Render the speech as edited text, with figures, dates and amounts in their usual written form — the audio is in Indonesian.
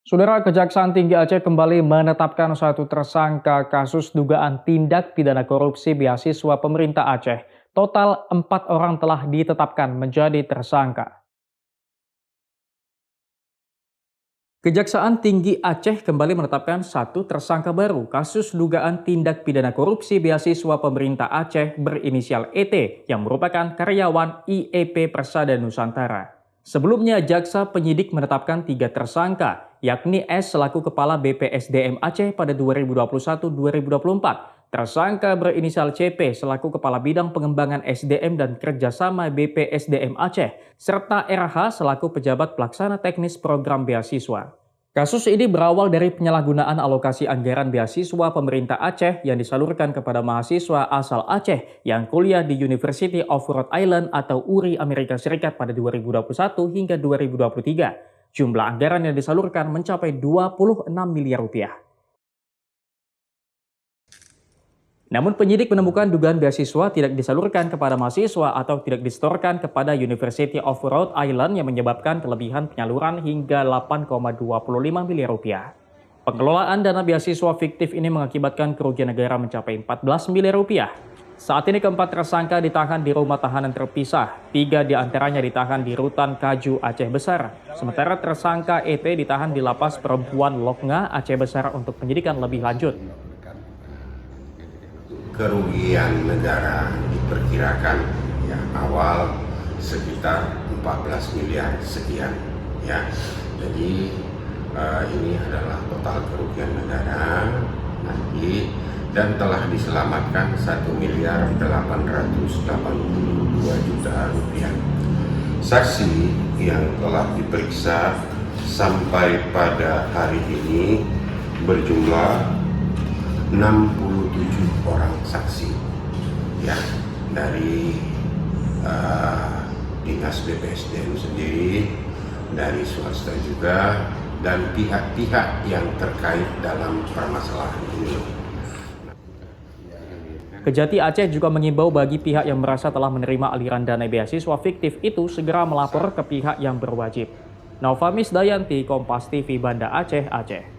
Saudara, Kejaksaan Tinggi Aceh kembali menetapkan satu tersangka kasus dugaan tindak pidana korupsi beasiswa pemerintah Aceh. Total 4 orang telah ditetapkan menjadi tersangka. Kejaksaan Tinggi Aceh kembali menetapkan satu tersangka baru kasus dugaan tindak pidana korupsi beasiswa pemerintah Aceh berinisial ET yang merupakan karyawan IEP Persada Nusantara. Sebelumnya, jaksa penyidik menetapkan 3 tersangka, yakni S selaku Kepala BPSDM Aceh pada 2021-2024, tersangka berinisial CP selaku Kepala Bidang Pengembangan SDM dan Kerjasama BPSDM Aceh, serta RH selaku Pejabat Pelaksana Teknis Program Beasiswa. Kasus ini berawal dari penyalahgunaan alokasi anggaran beasiswa pemerintah Aceh yang disalurkan kepada mahasiswa asal Aceh yang kuliah di University of Rhode Island atau URI Amerika Serikat pada 2021 hingga 2023. Jumlah anggaran yang disalurkan mencapai 26 miliar rupiah. Namun penyidik menemukan dugaan beasiswa tidak disalurkan kepada mahasiswa atau tidak disetorkan kepada University of Rhode Island yang menyebabkan kelebihan penyaluran hingga 8,25 miliar rupiah. Pengelolaan dana beasiswa fiktif ini mengakibatkan kerugian negara mencapai 14 miliar rupiah. Saat ini keempat tersangka ditahan di rumah tahanan terpisah, 3 diantaranya ditahan di Rutan Kaju Aceh Besar. Sementara tersangka ET ditahan di Lapas Perempuan Loknga Aceh Besar untuk penyidikan lebih lanjut. Kerugian negara diperkirakan awal sekitar 14 miliar sekian ya. Jadi ini adalah total kerugian negara nanti dan telah diselamatkan 1 miliar 882 juta rupiah. Saksi yang telah diperiksa sampai pada hari ini berjumlah 67 orang saksi ya, dari Dinas BPSDM sendiri, dari swasta juga, dan pihak-pihak yang terkait dalam permasalahan ini. Kejati Aceh juga mengimbau bagi pihak yang merasa telah menerima aliran dana beasiswa fiktif itu segera melapor ke pihak yang berwajib. Nova Misdayanti, Kompas TV, Banda Aceh, Aceh.